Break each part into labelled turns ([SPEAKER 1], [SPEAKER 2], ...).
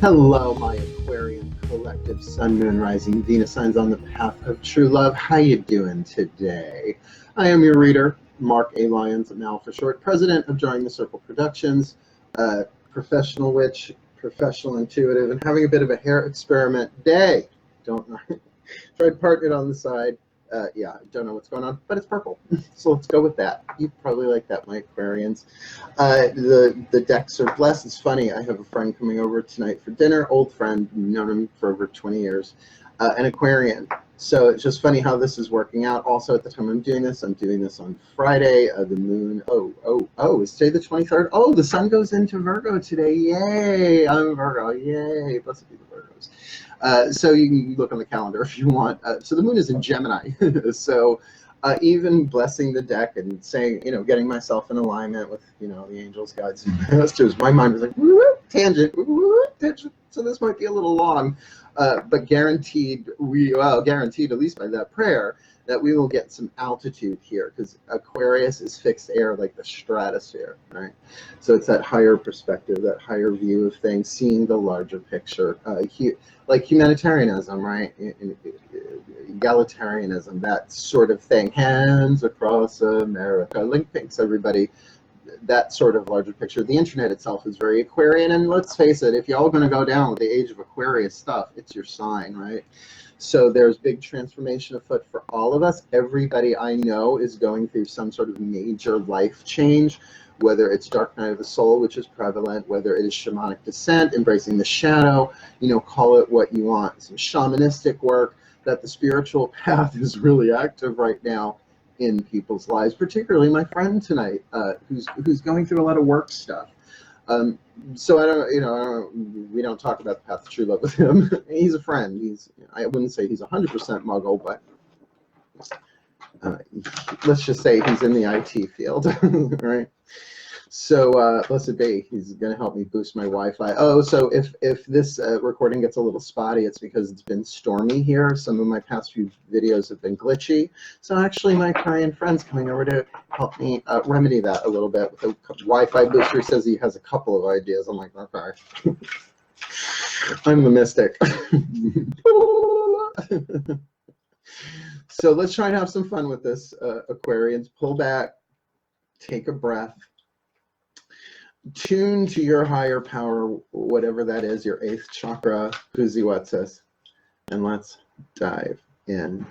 [SPEAKER 1] Hello, my Aquarian collective, Sun, Moon, Rising, Venus signs on the path of true love. How you doing today? I am your reader, Mark A. Lyons, now for short, president of Drawing the Circle Productions, professional witch, professional intuitive, and having a bit of a hair experiment day. Don't know. Tried parting it on the side. Yeah, I don't know what's going on, but it's purple. So let's go with that. You probably like that, my Aquarians. The decks are blessed. It's funny, I have a friend coming over tonight for dinner, old friend, known him for over 20 years, an Aquarian. So it's just funny how this is working out. Also, at the time I'm doing this on Friday. The moon, is today the 23rd? Oh, the sun goes into Virgo today. Yay, I'm a Virgo. Yay, blessed be the Virgos. So you can look on the calendar if you want. So the moon is in Gemini. So even blessing the deck and saying, getting myself in alignment with, the angels, guides, and masters, my mind was like, tangent, tangent. So this might be a little long, but guaranteed, guaranteed, at least by that prayer, that we will get some altitude here, because Aquarius is fixed air like the stratosphere, right? So it's that higher perspective, that higher view of things, seeing the larger picture, like humanitarianism, right? Egalitarianism, that sort of thing. Hands across America. Link pinks, everybody. That sort of larger picture. The internet itself is very Aquarian, and let's face it, if y'all going to go down with the age of Aquarius stuff, it's your sign, right? So there's big transformation afoot for all of us. Everybody I know is going through some sort of major life change, whether it's dark night of the soul, which is prevalent, whether it is shamanic descent, embracing the shadow, call it what you want. Some shamanistic work, that the spiritual path is really active right now in people's lives, particularly my friend tonight, who's going through a lot of work stuff. So we don't talk about the path of true love with him. He's a friend. I wouldn't say he's 100% muggle, but let's just say he's in the IT field, right? So blessed be, he's going to help me boost my Wi-Fi. Oh, so if this recording gets a little spotty, it's because it's been stormy here. Some of my past few videos have been glitchy. So actually, my Korean friend's coming over to help me remedy that a little bit with a Wi-Fi booster. He says he has a couple of ideas. I'm like, okay. I'm the mystic. So let's try and have some fun with this, Aquarians. Pull back, take a breath. Tune to your higher power, whatever that is, your 8th chakra, Puziwatsis, and let's dive in.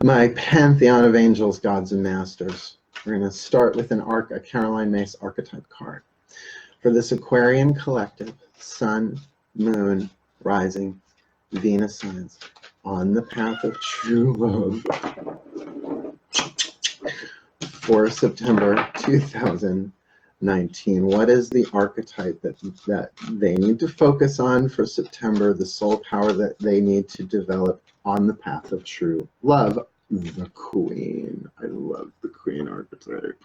[SPEAKER 1] My pantheon of angels, gods, and masters. We're going to start with a Caroline Myss archetype card. For this Aquarian collective, Sun, Moon, Rising, Venus signs on the path of true love. For September 2019, what is the archetype that they need to focus on for September, the soul power that they need to develop on the path of true love? The Queen. I love the Queen archetype.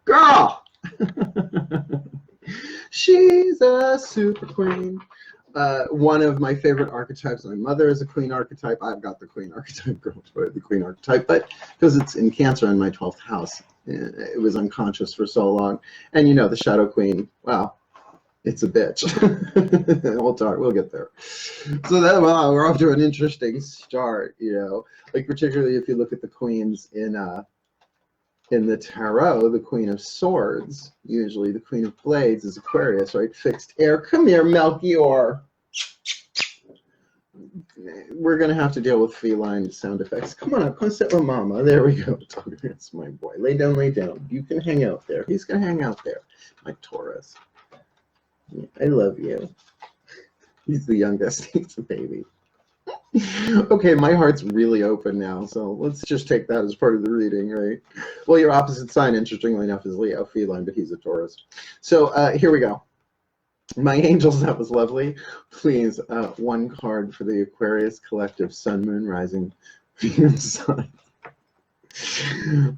[SPEAKER 1] Girl! She's a super queen. One of my favorite archetypes. My mother is a Queen archetype. I've got the Queen archetype, the Queen archetype, but because it's in Cancer in my 12th house, it was unconscious for so long. And the Shadow Queen, wow, it's a bitch. We'll get there. So we're off to an interesting start, like particularly if you look at the queens in the tarot, the Queen of Swords, usually the Queen of Blades is Aquarius, right? Fixed air. Come here, Melchior. We're going to have to deal with feline sound effects. Come on up, come sit with Mama. There we go. That's my boy. Lay down, lay down. You can hang out there. He's going to hang out there. My Taurus. I love you. He's the youngest. He's a baby. Okay, my heart's really open now, so let's just take that as part of the reading, right? Well, your opposite sign, interestingly enough, is Leo, feline, but he's a Taurus. So here we go. My angels, that was lovely. Please, one card for the Aquarius collective, Sun, Moon, Rising, Venus sign.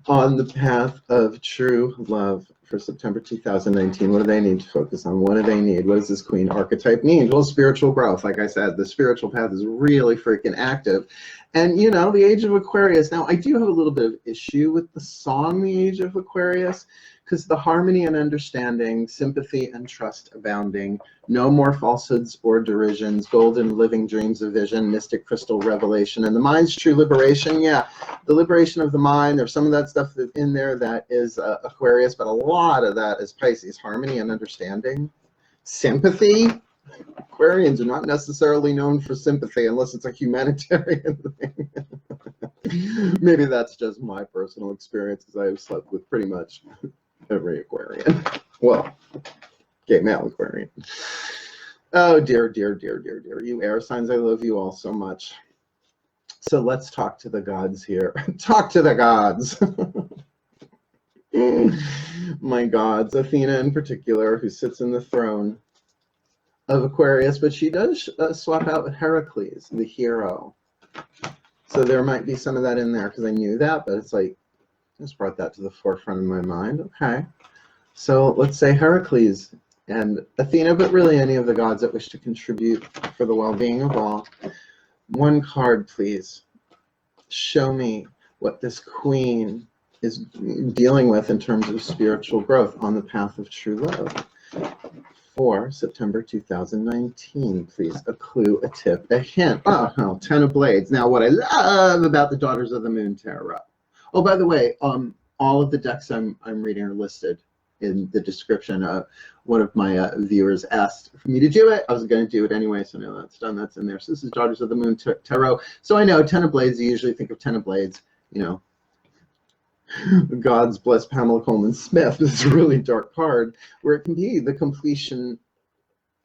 [SPEAKER 1] On the path of true love for September 2019, what do they need to focus on? What do they need? What does this Queen archetype need? Well, spiritual growth. Like I said, the spiritual path is really freaking active. And, the age of Aquarius. Now, I do have a little bit of issue with the song, The Age of Aquarius, because the harmony and understanding, sympathy and trust abounding, no more falsehoods or derisions, golden living dreams of vision, mystic crystal revelation, and the mind's true liberation. Yeah, the liberation of the mind. There's some of that stuff in there that is Aquarius, but a lot of that is Pisces. Harmony and understanding, sympathy. Aquarians are not necessarily known for sympathy unless it's a humanitarian thing. Maybe that's just my personal experience, because I have slept with pretty much every Aquarian. Well, gay male Aquarian. Oh dear, dear, dear, dear, dear. You air signs, I love you all so much. So let's talk to the gods here. Talk to the gods. My gods, Athena in particular, who sits in the throne of Aquarius, but she does swap out with Heracles, the hero. So there might be some of that in there, because I knew that, but it's like, just brought that to the forefront of my mind. Okay, so let's say Heracles and Athena, but really any of the gods that wish to contribute for the well-being of all. One card, please. Show me what this queen is dealing with in terms of spiritual growth on the path of true love. For September 2019, please. A clue, a tip, a hint. Oh, 10 of Blades. Now, what I love about the Daughters of the Moon Tarot. Oh, by the way, all of the decks I'm reading are listed in the description. One of my viewers asked for me to do it. I was going to do it anyway, so now that's done. That's in there. So this is Daughters of the Moon Tarot. So I know 10 of Blades, you usually think of 10 of Blades, you know, God's bless Pamela Coleman Smith. This is a really dark card, where it can be the completion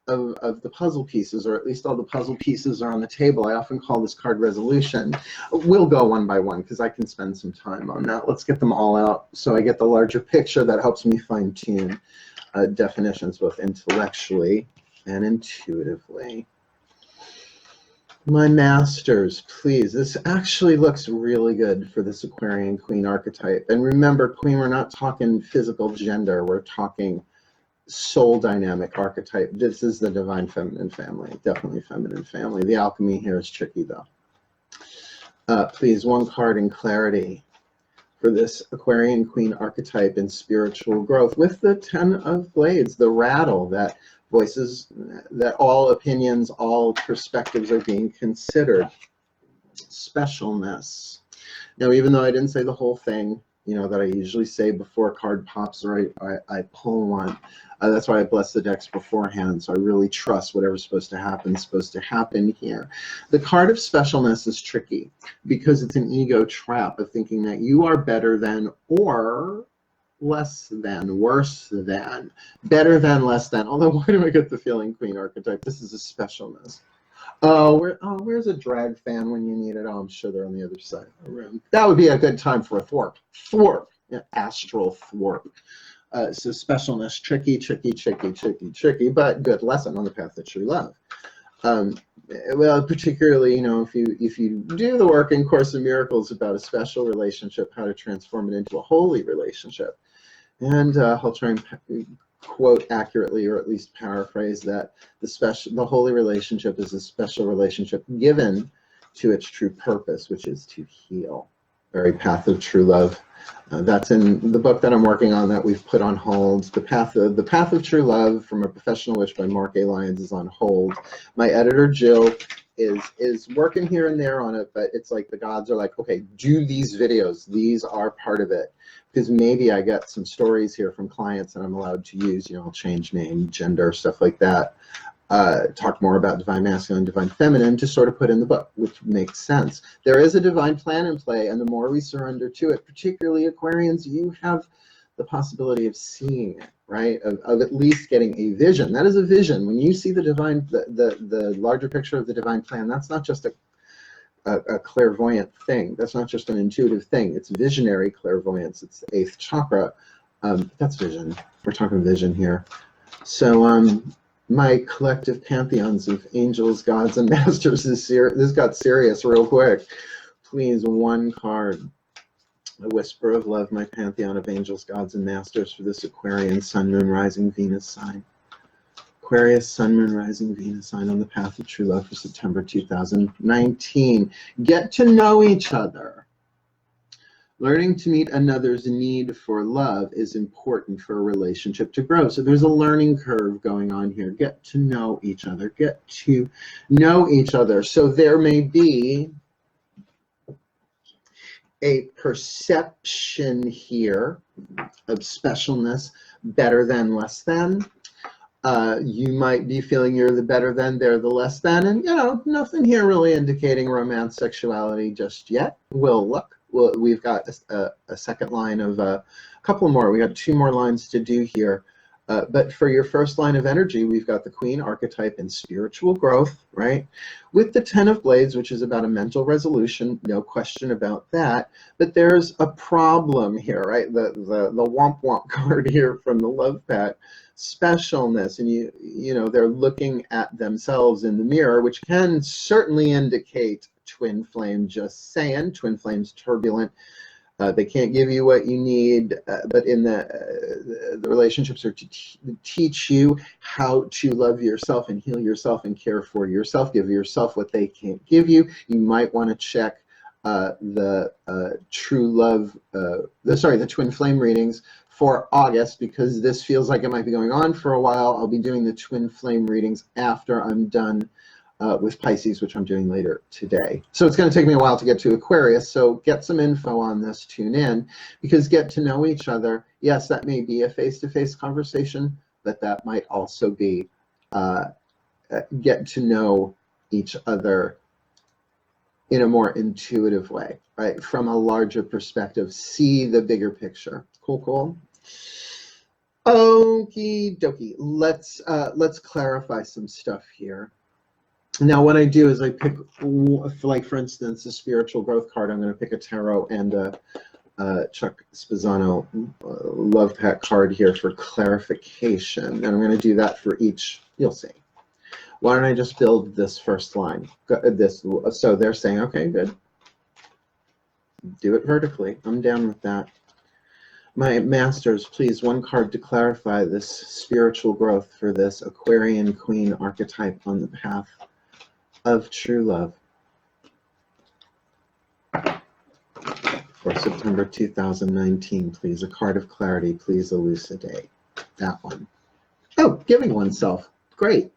[SPEAKER 1] of the puzzle pieces, or at least all the puzzle pieces are on the table. I often call this card resolution. We'll go one by one, because I can spend some time on that. Let's get them all out so I get the larger picture that helps me fine-tune definitions both intellectually and intuitively. My masters, please. This actually looks really good for this Aquarian Queen archetype. And remember, Queen, we're not talking physical gender. We're talking soul dynamic archetype. This is the divine feminine family. Definitely feminine family. The alchemy here is tricky, though. Please, one card in clarity for this Aquarian Queen archetype in spiritual growth with the 10 of Blades, the rattle that voices that all opinions, all perspectives are being considered. Specialness. Now, even though I didn't say the whole thing, you know, that I usually say before a card pops, or I pull one, that's why I bless the decks beforehand, so I really trust whatever's supposed to happen here. The card of specialness is tricky, because it's an ego trap of thinking that you are better than, or less than, worse than, better than, less than. Although, why do I get the feeling, Queen archetype, this is a specialness. Where's a drag fan when you need it? Oh, I'm sure they're on the other side of the room. That would be a good time for a thwarp. Thwarp, yeah, astral thwarp. So specialness, tricky, tricky, tricky, tricky, tricky, but good lesson on the path of true love. Well, particularly, you know, if you do the work in Course in Miracles about a special relationship, how to transform it into a holy relationship. And I'll try and quote accurately, or at least paraphrase that the holy relationship is a special relationship given to its true purpose, which is to heal. Very path of true love. That's in the book that I'm working on that we've put on hold. The path of true love from a professional wish by Mark A. Lyons is on hold. My editor Jill is working here and there on it, but it's like the gods are like, okay, do these videos. These are part of it. Because maybe I get some stories here from clients that I'm allowed to use. You know, I'll change name, gender, stuff like that. Talk more about divine masculine, divine feminine to sort of put in the book, which makes sense. There is a divine plan in play, and the more we surrender to it, particularly Aquarians, you have the possibility of seeing it, right? Of at least getting a vision. That is a vision. When you see the divine, the larger picture of the divine plan, that's not just a clairvoyant thing. That's not just an intuitive thing. It's visionary clairvoyance. It's the 8th chakra. That's vision. We're talking vision here. So my collective pantheons of angels, gods, and masters this got serious real quick. Please, one card. A whisper of love, my pantheon of angels, gods, and masters for this Aquarian Sun, Moon, Rising, Venus sign. Aquarius Sun, Moon, Rising, Venus sign on the path of true love for September 2019. Get to know each other. Learning to meet another's need for love is important for a relationship to grow. So there's a learning curve going on here. Get to know each other. Get to know each other. So there may be a perception here of specialness, better than, less than. You might be feeling you're the better than, they're the less than, and nothing here really indicating romance, sexuality just yet. We'll look. Well, we've got a second line of a couple more. We got 2 more lines to do here. But for your first line of energy, we've got the Queen archetype and spiritual growth, right? With the 10 of Blades, which is about a mental resolution, no question about that. But there's a problem here, right? The womp womp card here from the love pack, specialness, and you know they're looking at themselves in the mirror, which can certainly indicate twin flame. Just saying, twin flame's turbulent. They can't give you what you need, but in the relationships are to teach you how to love yourself and heal yourself and care for yourself. Give yourself what they can't give you. You might want to check the true love, the twin flame readings for August, because this feels like it might be going on for a while. I'll be doing the twin flame readings after I'm done with Pisces, which I'm doing later today. So it's going to take me a while to get to Aquarius, so get some info on this, tune in, because get to know each other. Yes, that may be a face-to-face conversation, but that might also be get to know each other in a more intuitive way, right? From a larger perspective, see the bigger picture. Cool, cool. Okie dokie. Let's clarify some stuff here. Now, what I do is I pick, like for instance, a spiritual growth card. I'm going to pick a tarot and a Chuck Spezzano love pack card here for clarification, and I'm going to do that for each. You'll see. Why don't I just build this first line? So they're saying, okay, good. Do it vertically. I'm down with that. My masters, please, 1 card to clarify this spiritual growth for this Aquarian Queen archetype on the path of true love for September 2019, please. A card of clarity, please elucidate that one. Oh, giving oneself. Great.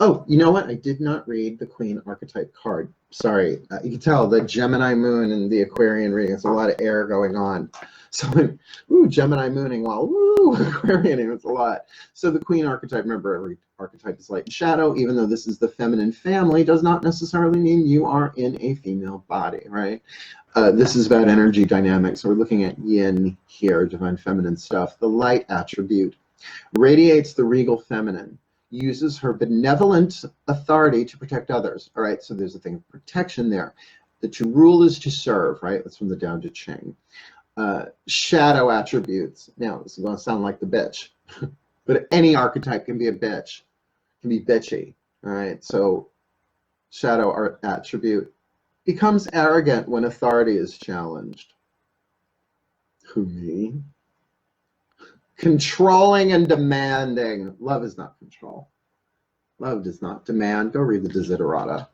[SPEAKER 1] Oh, you know what? I did not read the Queen archetype card. Sorry. You can tell the Gemini moon and the Aquarian reading. There's a lot of air going on. So, ooh, Gemini mooning while, ooh, Aquarian, it's a lot. So the Queen archetype, remember, every archetype is light and shadow. Even though this is the feminine family, does not necessarily mean you are in a female body, right? This is about energy dynamics. So we're looking at yin here, divine feminine stuff. The light attribute radiates the regal feminine, uses her benevolent authority to protect others. All right, so there's a thing of protection there. The to rule is to serve, right? That's from the Tao Te Ching. Shadow attributes. Now, this is going to sound like the bitch, but any archetype can be a bitch, can be bitchy. All right, so shadow attribute becomes arrogant when authority is challenged. Who, me? Controlling and demanding. Love is not control. Love does not demand. Go read the Desiderata.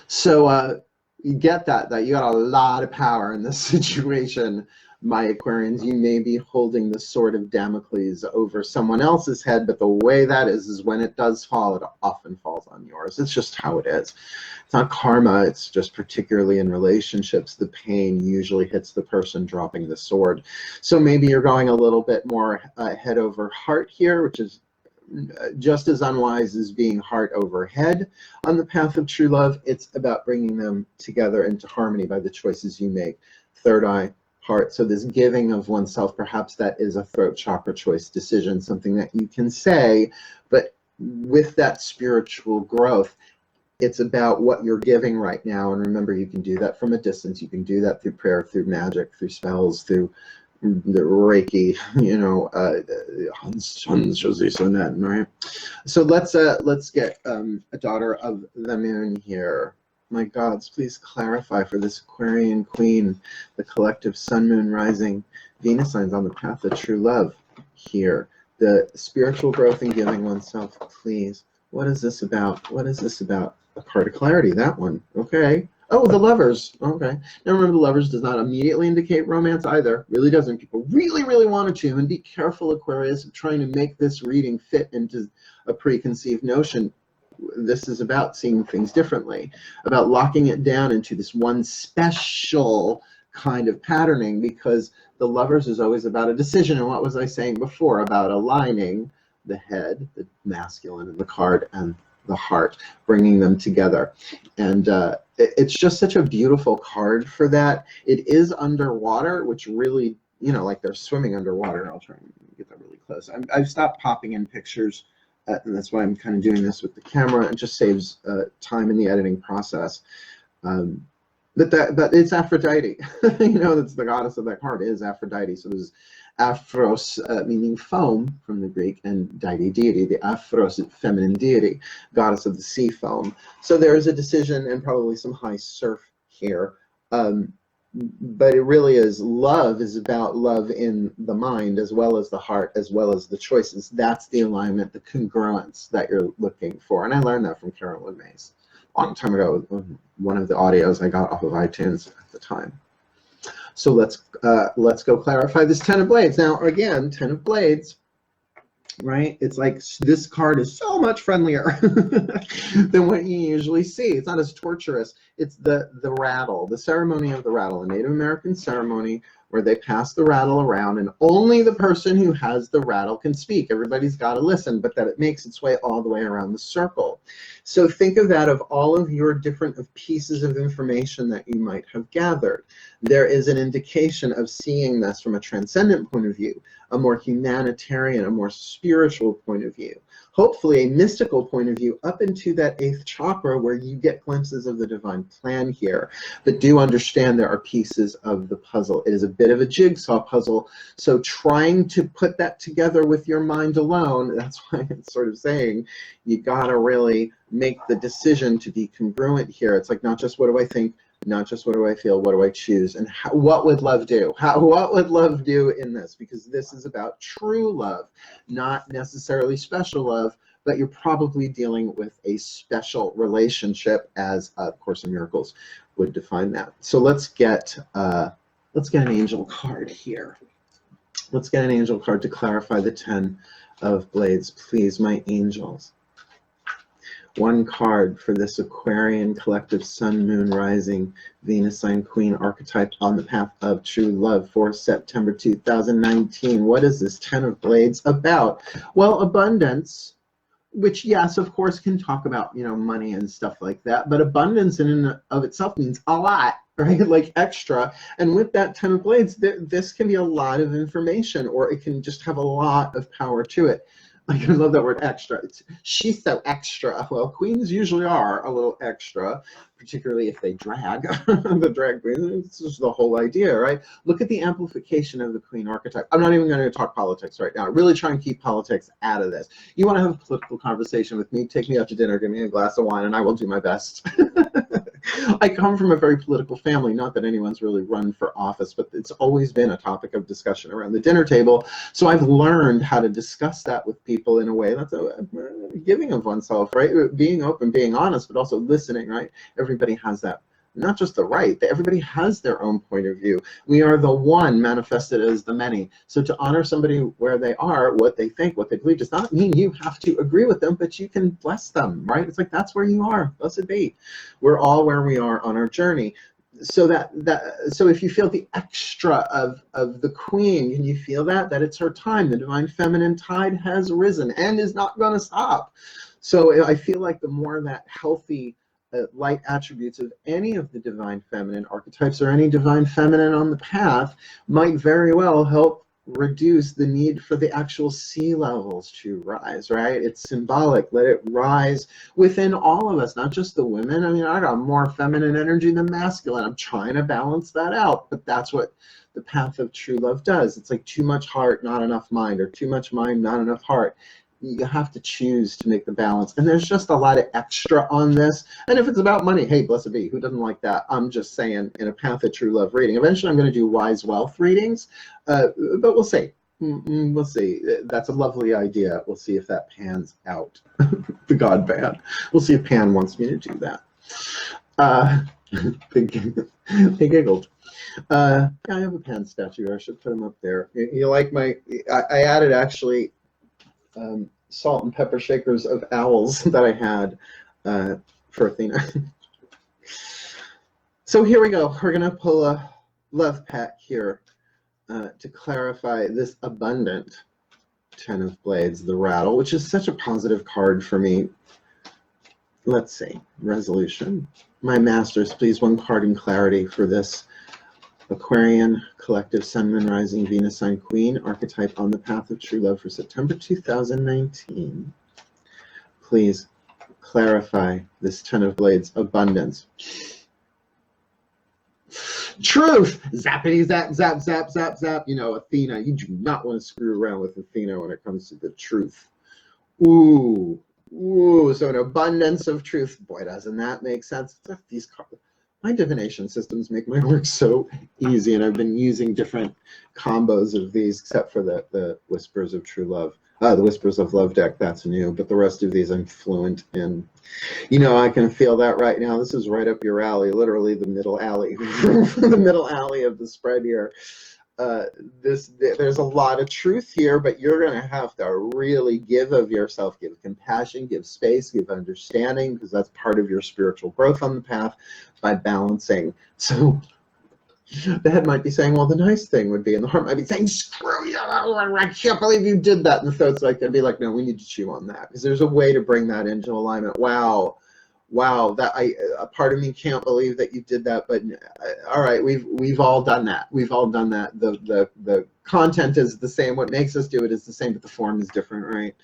[SPEAKER 1] So you get that you got a lot of power in this situation, my Aquarians. You may be holding the sword of Damocles over someone else's head, but the way that is when it does fall, it often falls on yours. It's just how it is. It's not karma. It's just particularly in relationships, the pain usually hits the person dropping the sword. So maybe you're going a little bit more head over heart here, which is just as unwise as being heart over head on the path of true love. It's about bringing them together into harmony by the choices you make. Third eye, heart. So this giving of oneself, perhaps that is a throat chakra choice decision, something that you can say, but with that spiritual growth, it's about what you're giving right now. And remember, you can do that from a distance. You can do that through prayer, through magic, through spells, through the Reiki, you know, right? So let's get a daughter of the moon here. My gods, please clarify for this Aquarian Queen, the collective sun, moon, rising, Venus signs on the path of true love here. The spiritual growth and giving oneself, please. What is this about? What is this about? A card of clarity, that one. Okay. Oh, the Lovers. Okay. Now remember, the Lovers does not immediately indicate romance either. Really doesn't. People really, really want to, and be careful, Aquarius, of trying to make this reading fit into a preconceived notion. This is about seeing things differently, about locking it down into this one special kind of patterning, because the Lovers is always about a decision. And what was I saying before about aligning the head, the masculine, and the card, and the heart, bringing them together? And it's just such a beautiful card for that. It is underwater, which really, you know, like they're swimming underwater. I'll try and get that really close. I've stopped popping in pictures, and that's why I'm kind of doing this with the camera. It just saves time in the editing process. But it's Aphrodite. You know, that's the goddess of that card is Aphrodite. So there's Aphros, meaning foam from the Greek, and deity, deity. The Aphros, feminine deity, goddess of the sea foam. So there is a decision and probably some high surf here. But it really is, love is about love in the mind as well as the heart, as well as the choices. That's the alignment, the congruence that you're looking for. And I learned that from Carolyn Mays a long time ago, one of the audios I got off of iTunes at the time. So let's go clarify this Ten of Blades. Now again, Ten of Blades, right? It's like this card is so much friendlier than what you usually see. It's not as torturous. It's the rattle, the ceremony of the rattle, a Native American ceremony where they pass the rattle around, and only the person who has the rattle can speak. Everybody's got to listen, but that it makes its way all the way around the circle. So think of that, of all of your different pieces of information that you might have gathered. There is an indication of seeing this from a transcendent point of view, a more humanitarian, a more spiritual point of view, hopefully a mystical point of view up into that 8th chakra, where you get glimpses of the divine plan here. But do understand there are pieces of the puzzle. It is a bit of a jigsaw puzzle. So trying to put that together with your mind alone, that's why it's sort of saying you gotta really make the decision to be congruent here. It's like, not just what do I think, not just what do I feel, what do I choose, and what would love do? What would love do in this? Because this is about true love, not necessarily special love, but you're probably dealing with a special relationship, as Course in Miracles would define that. So let's get an angel card here. Let's get an angel card to clarify the Ten of Blades, please, my angels. One card for this Aquarian collective Sun, Moon, Rising, Venus sign Queen archetype on the path of true love for September 2019. What is this Ten of Blades about? Well, abundance, which, yes, of course, can talk about, you know, money and stuff like that, but abundance in and of itself means a lot, right? Like extra. And with that Ten of Blades, this can be a lot of information, or it can just have a lot of power to it. I love that word extra. She's so extra. Well, queens usually are a little extra, particularly if they drag. The drag queen, this is the whole idea, right? Look at the amplification of the queen archetype. I'm not even going to talk politics right now. Really try and keep politics out of this. You want to have a political conversation with me, take me out to dinner, give me a glass of wine, and I will do my best. I come from a very political family, not that anyone's really run for office, but it's always been a topic of discussion around the dinner table. So I've learned how to discuss that with people in a way that's a giving of oneself, right? Being open, being honest, but also listening, right? Everybody has that, not just the right, everybody has their own point of view. We are the one manifested as the many. So to honor somebody where they are, what they think, what they believe, does not mean you have to agree with them, but you can bless them, right? It's like, that's where you are, blessed be. We're all where we are on our journey. So so if you feel the extra of the queen, can you feel that it's her time? The divine feminine tide has risen and is not going to stop. So I feel like the more that healthy light attributes of any of the divine feminine archetypes, or any divine feminine on the path, might very well help reduce the need for the actual sea levels to rise, right? It's symbolic. Let it rise within all of us, not just the women. I mean, I got more feminine energy than masculine. I'm trying to balance that out, but that's what the path of true love does. It's like too much heart, not enough mind, or too much mind, not enough heart. You have to choose to make the balance. And there's just a lot of extra on this. And if it's about money, hey, blessed be, who doesn't like that? I'm just saying, in a Path of True Love reading. Eventually I'm going to do Wise Wealth readings, but we'll see. We'll see. That's a lovely idea. We'll see if that pans out. The God Pan. We'll see if Pan wants me to do that. Uh, they giggled. I have a pen statue. I should put them up there. You like my? I added actually salt and pepper shakers of owls that I had for Athena. So here we go. We're gonna pull a love pack here to clarify this abundant Ten of Blades, the rattle, which is such a positive card for me. Let's see. Resolution. My masters, please, one card in clarity for this Aquarian collective Sun, Moon, Rising, Venus, Sign, Queen archetype on the path of true love for September 2019. Please clarify this Ten of Blades abundance. Truth! Zappity zap, zap, zap, zap, zap. You know, Athena, you do not want to screw around with Athena when it comes to the truth. Ooh. Ooh, so an abundance of truth. Boy, doesn't that make sense? These cards, my divination systems make my work so easy, and I've been using different combos of these, except for the Whispers of True Love. The Whispers of Love deck, that's new, but the rest of these I'm fluent in. You know, I can feel that right now. This is right up your alley, literally the middle alley, the middle alley of the spread here. There's a lot of truth here, but you're going to have to really give of yourself, give compassion, give space, give understanding, because that's part of your spiritual growth on the path by balancing. So the head might be saying, well, the nice thing would be, and the heart might be saying, screw you, I can't believe you did that. And the throat's like, they'd be like, no, we need to chew on that, because there's a way to bring that into alignment. Wow, that a part of me can't believe that you did that, but all right, we've all done that. We've all done that. The content is the same. What makes us do it is the same, but the form is different, right?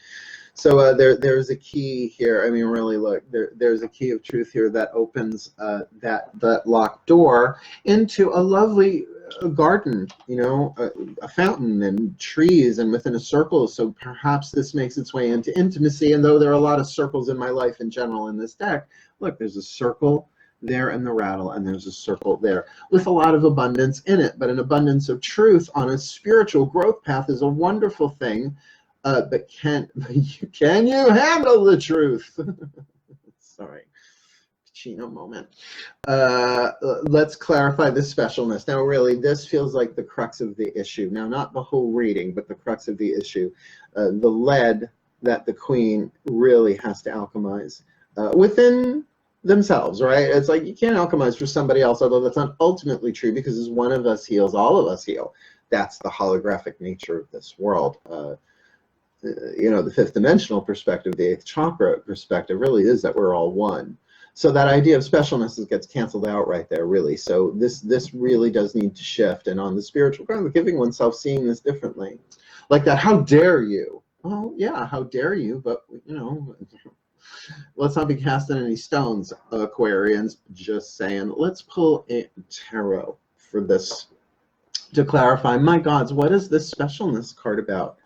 [SPEAKER 1] So there's a key here. I mean, really, look, there's a key of truth here that opens that locked door into a lovely garden, you know, a fountain and trees and within a circle. So perhaps this makes its way into intimacy. And though there are a lot of circles in my life in general in this deck, look, there's a circle there in the rattle, and there's a circle there with a lot of abundance in it. But an abundance of truth on a spiritual growth path is a wonderful thing. But can you handle the truth? Sorry. Chino moment. Let's clarify the specialness. Now, really, this feels like the crux of the issue. Now, not the whole reading, but the crux of the issue. The lead that the Queen really has to alchemize within themselves, right? It's like you can't alchemize for somebody else, although that's not ultimately true, because as one of us heals, all of us heal. That's the holographic nature of this world. You know, the fifth dimensional perspective, the eighth chakra perspective really is that we're all one. So that idea of specialness gets canceled out right there, really. So this really does need to shift. And on the spiritual ground, giving oneself, seeing this differently. Like that, how dare you? Oh, yeah, how dare you? But, you know, let's not be casting any stones, Aquarians. Just saying. Let's pull a tarot for this to clarify. My gods, what is this specialness card about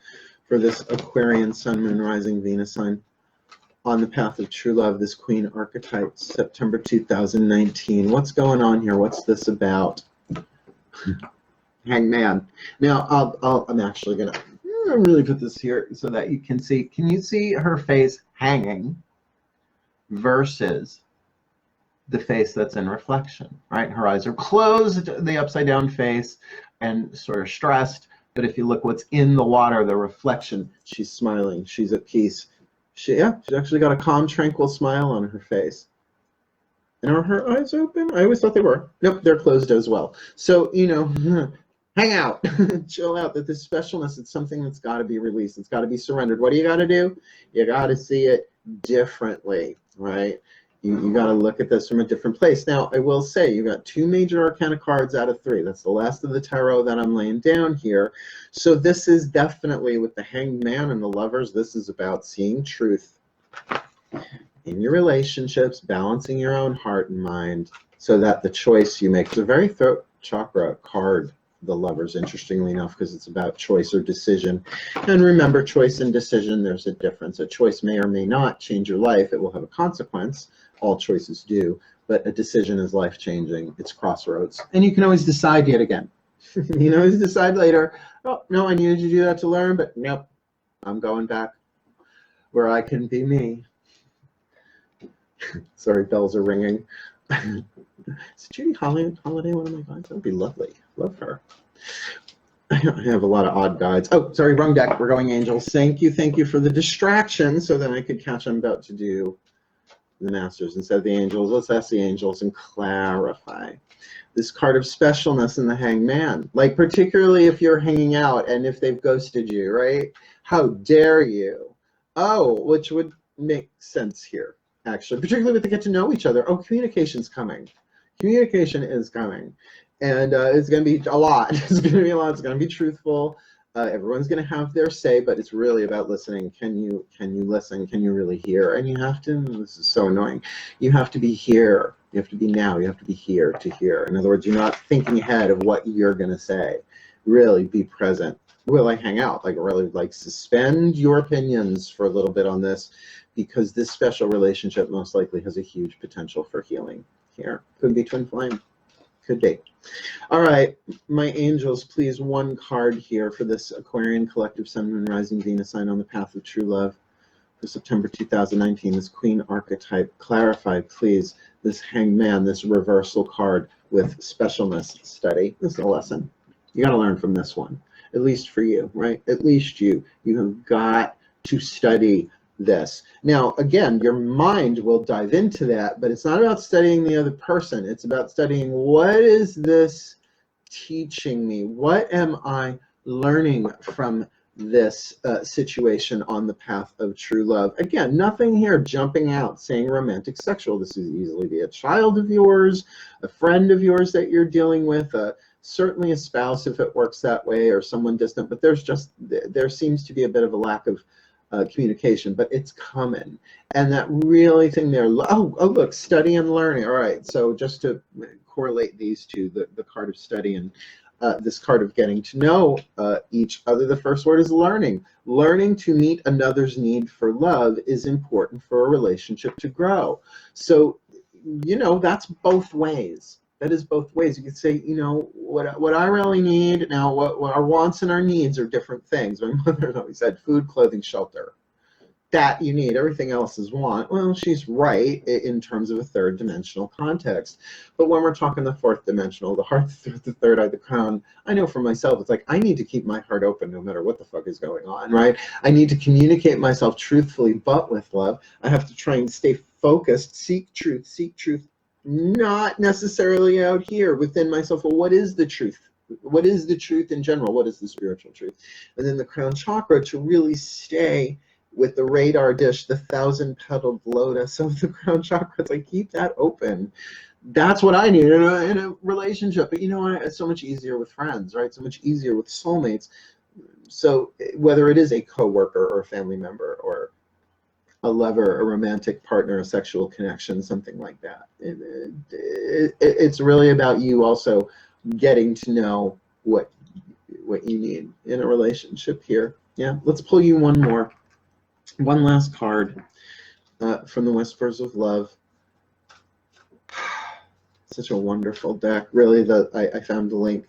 [SPEAKER 1] for this Aquarian Sun, Moon, Rising, Venus sign on the path of true love, this Queen archetype, September 2019. What's going on here? What's this about? Hangman. Now, I'm actually going to really put this here so that you can see. Can you see her face hanging versus the face that's in reflection, right? Her eyes are closed, the upside down face, and sort of stressed. But if you look what's in the water, the reflection, she's smiling, she's at peace. She's actually got a calm, tranquil smile on her face. And are her eyes open? I always thought they were. Nope, they're closed as well. So, you know, hang out, chill out. That this specialness, it's something that's got to be released. It's got to be surrendered. What do you got to do? You got to see it differently, right? You got to look at this from a different place. Now, I will say you got 2 major arcana cards out of 3. That's the last of the tarot that I'm laying down here. So this is definitely, with the Hanged Man and the Lovers, this is about seeing truth in your relationships, balancing your own heart and mind so that the choice you make. It's a very throat chakra card, the Lovers, interestingly enough, because it's about choice or decision. And remember, choice and decision, there's a difference. A choice may or may not change your life. It will have a consequence. All choices do, but a decision is life-changing. It's crossroads. And you can always decide yet again. You can always decide later, oh, no, I needed to do that to learn, but nope, I'm going back where I can be me. Sorry, bells are ringing. Is Judy Holiday one of my guides? That would be lovely. Love her. I have a lot of odd guides. Oh, sorry, wrong deck. We're going angels. Thank you for the distraction so that I could catch. I'm about to do the masters instead of the angels. Let's ask the angels and clarify this card of specialness in the hangman. Like, particularly if you're hanging out and if they've ghosted you, right? How dare you? Oh, which would make sense here, actually, particularly with the get to know each other. Oh, communication's coming. Communication is coming. And it's going to be a lot. It's going to be a lot. It's going to be truthful. Everyone's going to have their say, but it's really about listening. Can you listen? Can you really hear? And you have to, this is so annoying, you have to be here. You have to be now. You have to be here to hear. In other words, you're not thinking ahead of what you're going to say. Really be present. Will I hang out? Like, really, like, suspend your opinions for a little bit on this, because this special relationship most likely has a huge potential for healing here. Could be twin flame. Could be. All right, my angels, please, one card here for this Aquarian collective Sun, Moon, Rising, Venus sign on the path of true love for September 2019. This Queen archetype. Clarify, please, this Hangman, this reversal card with specialness study. This is a lesson. You got to learn from this one, at least for you, right? At least you. You have got to study this. Now, again, your mind will dive into that, but it's not about studying the other person. It's about studying, what is this teaching me? What am I learning from this situation on the path of true love? Again, nothing here jumping out saying romantic, sexual. This would easily be a child of yours, a friend of yours that you're dealing with, certainly a spouse if it works that way, or someone distant, but there seems to be a bit of a lack of communication, but it's coming. And that really thing there, oh look, study and learning. All right, so just to correlate these two, the card of study and this card of getting to know each other, the first word is learning. Learning to meet another's need for love is important for a relationship to grow. So, you know, that's both ways. That is both ways. You could say, you know, what I really need now, what our wants and our needs are different things. My mother always said food, clothing, shelter. That you need. Everything else is want. Well, she's right in terms of a third dimensional context. But when we're talking the fourth dimensional, the heart, the third eye, the crown, I know for myself, it's like I need to keep my heart open no matter what the fuck is going on, right? I need to communicate myself truthfully, but with love. I have to try and stay focused, seek truth, not necessarily out here within myself. Well, what is the truth? What is the truth in general? What is the spiritual truth? And then the crown chakra, to really stay with the radar dish, the 1,000-petaled lotus of the crown chakra. It's like, keep that open. That's what I need in a relationship. But you know what? It's so much easier with friends, right? So much easier with soulmates. So whether it is a coworker or a family member or a lover, a romantic partner, a sexual connection, something like that. It's really about you also getting to know what you need in a relationship here. Yeah, let's pull you one more. One last card from the Whispers of Love. Such a wonderful deck. Really, I found the link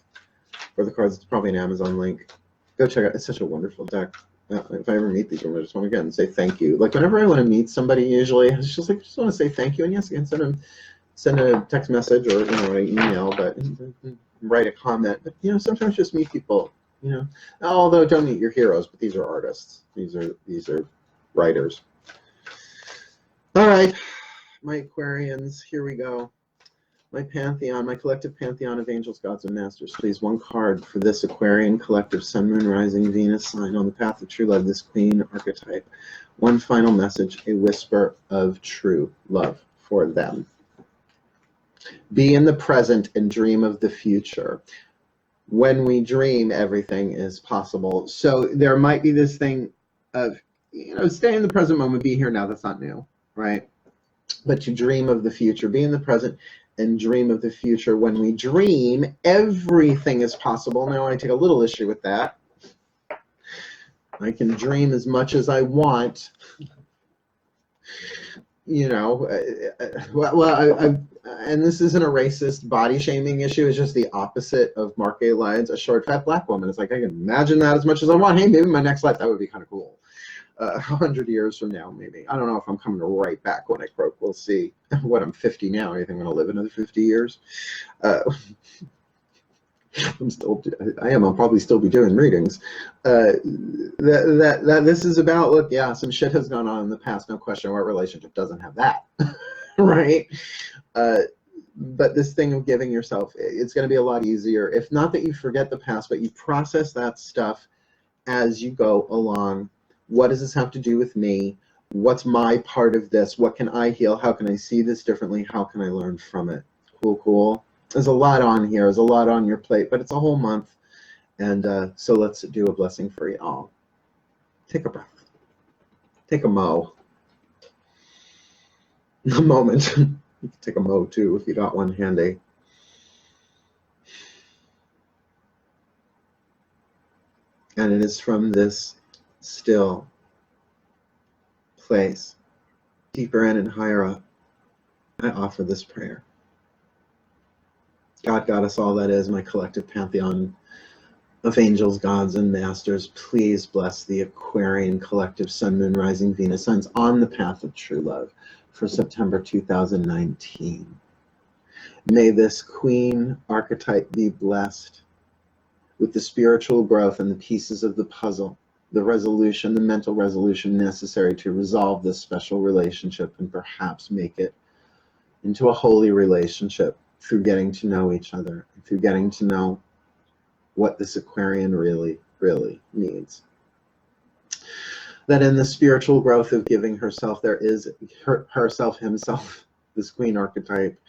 [SPEAKER 1] for the cards. It's probably an Amazon link. Go check it out. It's such a wonderful deck. If I ever meet these women, I just want to get and say thank you. Like whenever I want to meet somebody, usually I just want to say thank you. And yes, again, send a text message or an email, but write a comment. But you know, sometimes just meet people. You know, although don't meet your heroes, but these are artists. These are writers. All right, my Aquarians, here we go. My pantheon, my collective pantheon of angels, gods, and masters. Please, one card for this Aquarian collective Sun, Moon, Rising, Venus sign on the path of true love, this Queen archetype. One final message, a whisper of true love for them. Be in the present and dream of the future. When we dream, everything is possible. So there might be this thing of, you know, stay in the present moment, be here now. That's not new, right? But to dream of the future, be in the present and dream of the future. When we dream, everything is possible. Now, I take a little issue with that. I can dream as much as I want. You know, and this isn't a racist body shaming issue. It's just the opposite of Mark A. Lyons, a short, fat black woman. It's like, I can imagine that as much as I want. Hey, maybe my next life, that would be kind of cool. 100 years from now, maybe. I don't know if I'm coming right back when I croak. We'll see. What, I'm 50 now. You think I'm going to live another 50 years? I'll probably still be doing readings. This is about, look, yeah, some shit has gone on in the past, no question. What relationship doesn't have that, right? But this thing of giving yourself, it's going to be a lot easier. If not that you forget the past, but you process that stuff as you go along. What does this have to do with me? What's my part of this? What can I heal? How can I see this differently? How can I learn from it? Cool, cool. There's a lot on here. There's a lot on your plate, but it's a whole month. And so let's do a blessing for you all. Take a breath. Take a mo. A moment. You can take a mo too if you got one handy. And it is from this still place, deeper in and higher up, I offer this prayer. God, Goddess, all that is, my collective pantheon of angels, gods, and masters, please bless the Aquarian collective Sun, Moon, Rising, Venus signs on the path of true love for September 2019. May this Queen archetype be blessed with the spiritual growth and the pieces of the puzzle, the resolution, the mental resolution necessary to resolve this special relationship and perhaps make it into a holy relationship through getting to know each other, through getting to know what this Aquarian really, really needs. That in the spiritual growth of giving herself, there is herself, himself, this Queen archetype,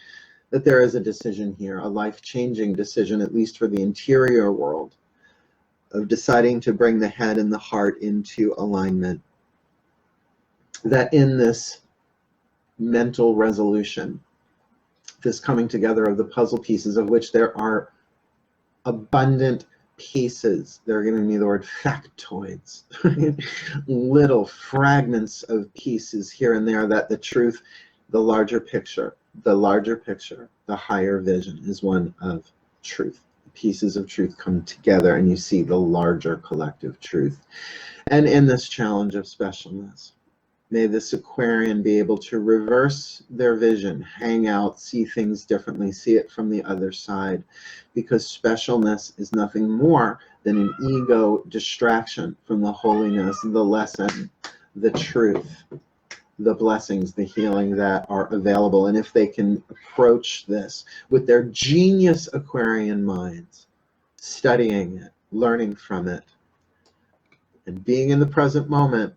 [SPEAKER 1] that there is a decision here, a life-changing decision, at least for the interior world, of deciding to bring the head and the heart into alignment. That in this mental resolution, this coming together of the puzzle pieces, of which there are abundant pieces, they're giving me the word factoids, little fragments of pieces here and there, that the truth, the larger picture, the higher vision is one of truth. Pieces of truth come together and you see the larger collective truth. And in this challenge of specialness, may this Aquarian be able to reverse their vision, hang out, see things differently, see it from the other side, because specialness is nothing more than an ego distraction from the holiness, the lesson, the truth, the blessings, the healing that are available. And if they can approach this with their genius Aquarian minds, studying it, learning from it, and being in the present moment,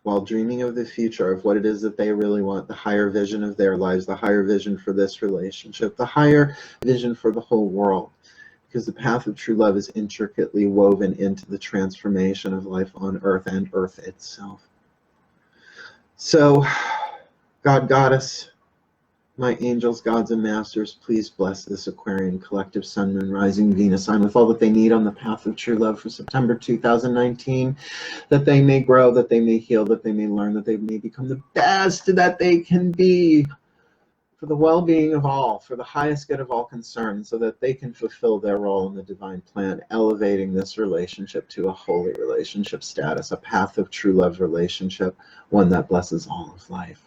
[SPEAKER 1] while dreaming of the future, of what it is that they really want, the higher vision of their lives, the higher vision for this relationship, the higher vision for the whole world. Because the path of true love is intricately woven into the transformation of life on earth and earth itself. So, God, Goddess, my angels, gods, and masters, please bless this Aquarian collective Sun, Moon, Rising, Venus sign with all that they need on the path of true love for September 2019, that they may grow, that they may heal, that they may learn, that they may become the best that they can be for the well-being of all, for the highest good of all concerned, so that they can fulfill their role in the divine plan, elevating this relationship to a holy relationship status, a path of true love relationship, one that blesses all of life.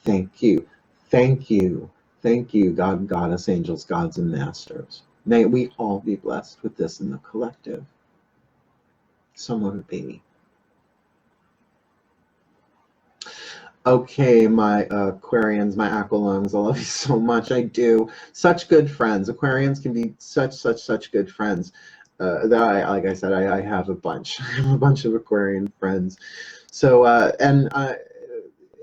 [SPEAKER 1] Thank you. Thank you. Thank you, God, Goddess, angels, gods, and masters. May we all be blessed with this in the collective. So mote it be. Okay, my Aquarians, my Aqualungs, I love you so much. I do. Such good friends. Aquarians can be such good friends. That like I said, I have a bunch. I have a bunch of Aquarian friends. So,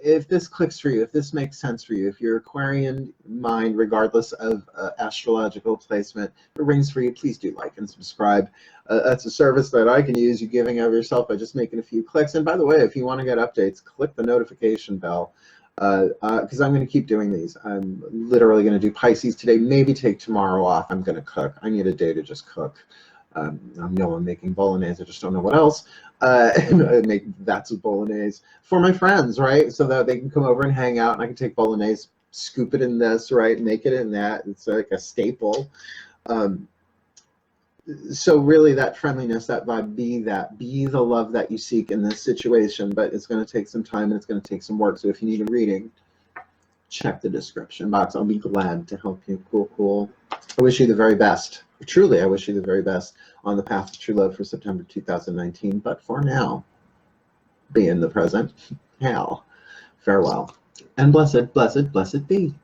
[SPEAKER 1] if this clicks for you, if this makes sense for you, if your Aquarian mind, regardless of astrological placement, if it rings for you, please do like and subscribe. That's a service that I can use. You're giving of yourself by just making a few clicks. And by the way, if you want to get updates, click the notification bell, because I'm going to keep doing these. I'm literally going to do Pisces today, maybe take tomorrow off. I'm going to cook. I need a day to just cook. I know I'm making bolognese. I just don't know what else. That's a bolognese for my friends, right? So that they can come over and hang out, and I can take bolognese, scoop it in this, right? Make it in that. It's like a staple. So really that friendliness, that vibe, be the love that you seek in this situation, but it's going to take some time and it's going to take some work. So if you need a reading, check the description box. I'll be glad to help you. Cool. I wish you the very best. Truly, I wish you the very best on the path to true love for September 2019. But for now, be in the present. Hell, farewell. And blessed, blessed, blessed be.